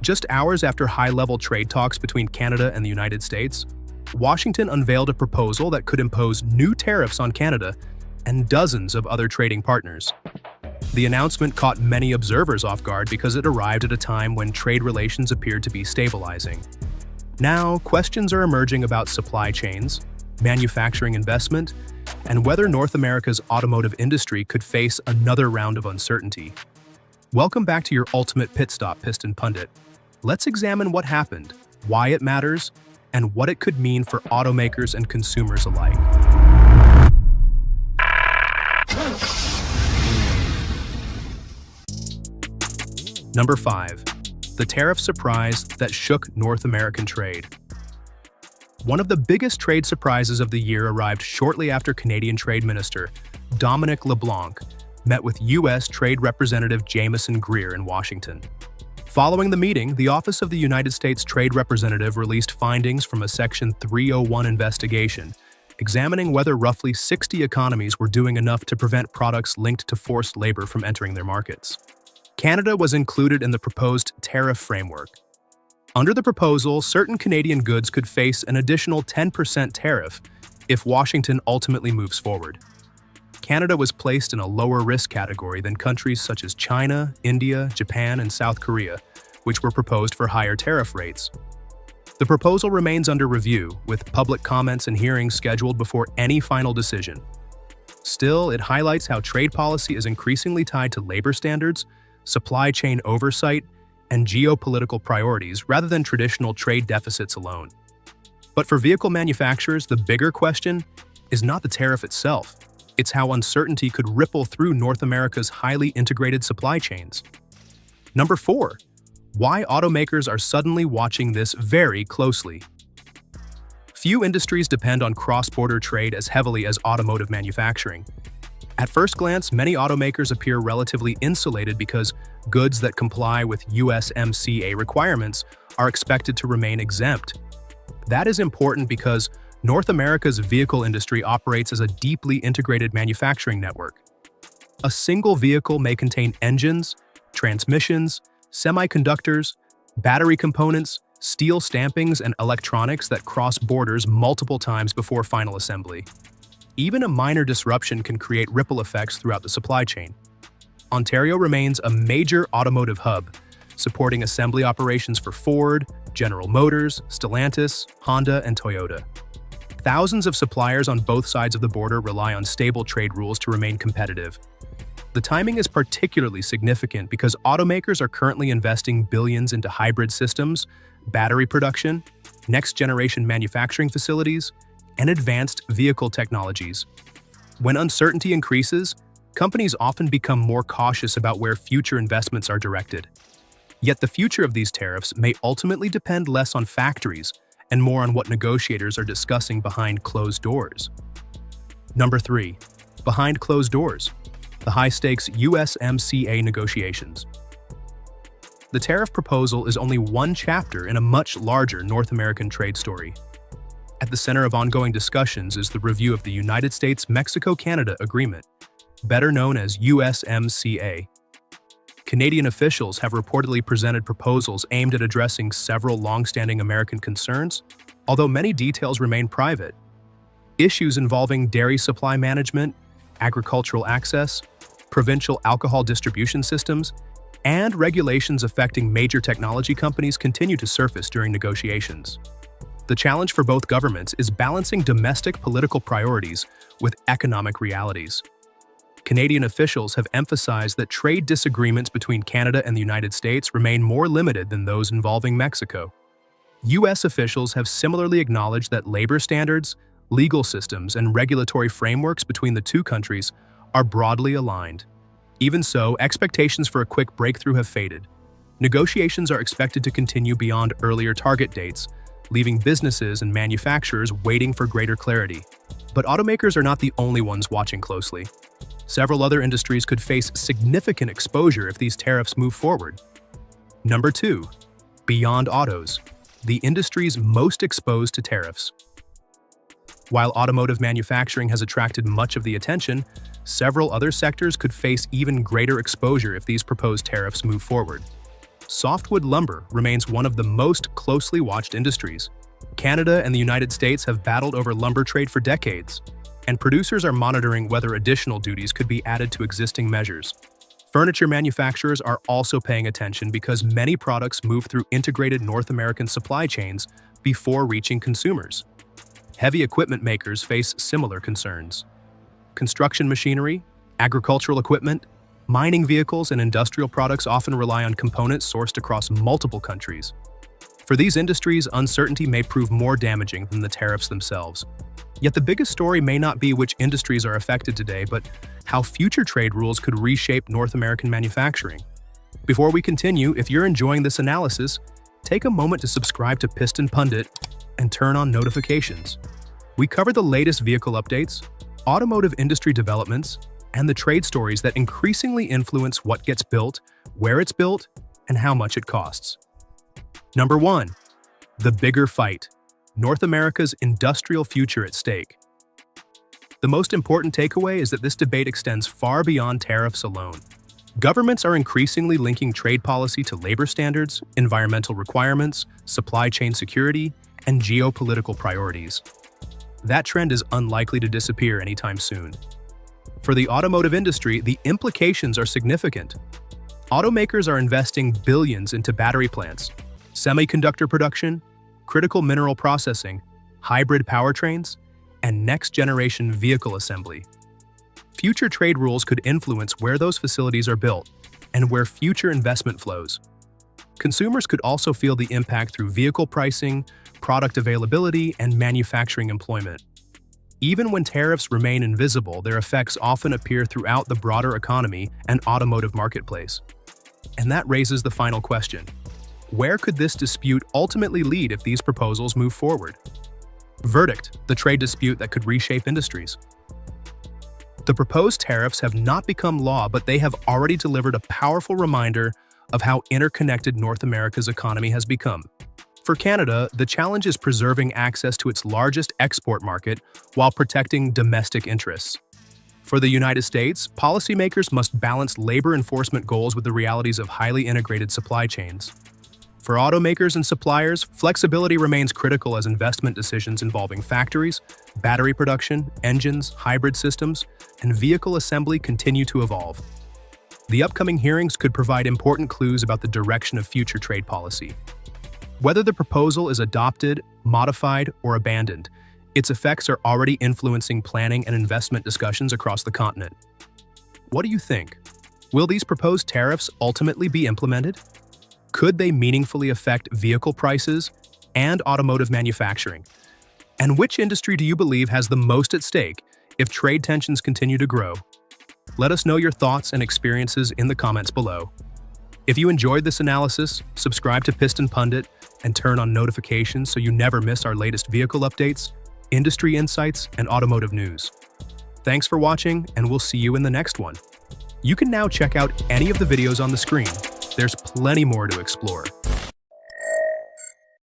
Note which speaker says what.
Speaker 1: Just hours after high-level trade talks between Canada and the United States, Washington unveiled a proposal that could impose new tariffs on Canada and dozens of other trading partners. The announcement caught many observers off guard because it arrived at a time when trade relations appeared to be stabilizing. Now, questions are emerging about supply chains, manufacturing investment, and whether North America's automotive industry could face another round of uncertainty. Welcome back to your ultimate pit stop, Piston Pundit. Let's examine what happened, why it matters, and what it could mean for automakers and consumers alike. Number 5. The tariff surprise that shook North American trade. One of the biggest trade surprises of the year arrived shortly after Canadian Trade Minister Dominic LeBlanc met with U.S. Trade Representative Jamieson Greer in Washington. Following the meeting, the Office of the United States Trade Representative released findings from a Section 301 investigation, examining whether roughly 60 economies were doing enough to prevent products linked to forced labor from entering their markets. Canada was included in the proposed tariff framework. Under the proposal, certain Canadian goods could face an additional 10% tariff if Washington ultimately moves forward. Canada was placed in a lower risk category than countries such as China, India, Japan, and South Korea, which were proposed for higher tariff rates. The proposal remains under review, with public comments and hearings scheduled before any final decision. Still, it highlights how trade policy is increasingly tied to labor standards, supply chain oversight, and geopolitical priorities rather than traditional trade deficits alone. But for vehicle manufacturers, the bigger question is not the tariff itself. It's how uncertainty could ripple through North America's highly integrated supply chains. Number 4. Why automakers are suddenly watching this very closely. Few industries depend on cross-border trade as heavily as automotive manufacturing. At first glance, many automakers appear relatively insulated because goods that comply with USMCA requirements are expected to remain exempt. That is important because North America's vehicle industry operates as a deeply integrated manufacturing network. A single vehicle may contain engines, transmissions, semiconductors, battery components, steel stampings, and electronics that cross borders multiple times before final assembly. Even a minor disruption can create ripple effects throughout the supply chain. Ontario remains a major automotive hub, supporting assembly operations for Ford, General Motors, Stellantis, Honda, and Toyota. Thousands of suppliers on both sides of the border rely on stable trade rules to remain competitive. The timing is particularly significant because automakers are currently investing billions into hybrid systems, battery production, next-generation manufacturing facilities, and advanced vehicle technologies. When uncertainty increases, companies often become more cautious about where future investments are directed. Yet the future of these tariffs may ultimately depend less on factories and more on what negotiators are discussing behind closed doors. Number 3. Behind closed doors. The high-stakes USMCA negotiations. The tariff proposal is only one chapter in a much larger North American trade story. At the center of ongoing discussions is the review of the United States-Mexico-Canada Agreement, better known as USMCA. Canadian officials have reportedly presented proposals aimed at addressing several long-standing American concerns, although many details remain private. Issues involving dairy supply management, agricultural access, provincial alcohol distribution systems, and regulations affecting major technology companies continue to surface during negotiations. The challenge for both governments is balancing domestic political priorities with economic realities. Canadian officials have emphasized that trade disagreements between Canada and the United States remain more limited than those involving Mexico. U.S. officials have similarly acknowledged that labor standards, legal systems, and regulatory frameworks between the two countries are broadly aligned. Even so, expectations for a quick breakthrough have faded. Negotiations are expected to continue beyond earlier target dates, leaving businesses and manufacturers waiting for greater clarity. But automakers are not the only ones watching closely. Several other industries could face significant exposure if these tariffs move forward. Number 2. Beyond autos, the industries most exposed to tariffs. While automotive manufacturing has attracted much of the attention, several other sectors could face even greater exposure if these proposed tariffs move forward. softwood lumber remains one of the most closely watched industries. Canada and the United States have battled over lumber trade for decades, and producers are monitoring whether additional duties could be added to existing measures. Furniture manufacturers are also paying attention because many products move through integrated North American supply chains before reaching consumers. Heavy equipment makers face similar concerns. Construction machinery, agricultural equipment, mining vehicles, and industrial products often rely on components sourced across multiple countries. For these industries, uncertainty may prove more damaging than the tariffs themselves. Yet the biggest story may not be which industries are affected today, but how future trade rules could reshape North American manufacturing. Before we continue, if you're enjoying this analysis, take a moment to subscribe to Piston Pundit and turn on notifications. We cover the latest vehicle updates, automotive industry developments, and the trade stories that increasingly influence what gets built, where it's built, and how much it costs. Number 1. The bigger fight. North America's industrial future at stake. The most important takeaway is that this debate extends far beyond tariffs alone. Governments are increasingly linking trade policy to labor standards, environmental requirements, supply chain security, and geopolitical priorities. That trend is unlikely to disappear anytime soon. For the automotive industry, the implications are significant. Automakers are investing billions into battery plants, semiconductor production, critical mineral processing, hybrid powertrains, and next-generation vehicle assembly. Future trade rules could influence where those facilities are built and where future investment flows. Consumers could also feel the impact through vehicle pricing, product availability, and manufacturing employment. Even when tariffs remain invisible, their effects often appear throughout the broader economy and automotive marketplace. And that raises the final question. Where could this dispute ultimately lead if these proposals move forward? Verdict: the trade dispute that could reshape industries. The proposed tariffs have not become law, but they have already delivered a powerful reminder of how interconnected North America's economy has become. For Canada, the challenge is preserving access to its largest export market while protecting domestic interests. For the United States, policymakers must balance labor enforcement goals with the realities of highly integrated supply chains. For automakers and suppliers, flexibility remains critical as investment decisions involving factories, battery production, engines, hybrid systems, and vehicle assembly continue to evolve. The upcoming hearings could provide important clues about the direction of future trade policy. Whether the proposal is adopted, modified, or abandoned, its effects are already influencing planning and investment discussions across the continent. What do you think? Will these proposed tariffs ultimately be implemented? Could they meaningfully affect vehicle prices and automotive manufacturing? And which industry do you believe has the most at stake if trade tensions continue to grow? Let us know your thoughts and experiences in the comments below. If you enjoyed this analysis, subscribe to Piston Pundit and turn on notifications so you never miss our latest vehicle updates, industry insights, and automotive news. Thanks for watching, and we'll see you in the next one. You can now check out any of the videos on the screen. There's plenty more to explore.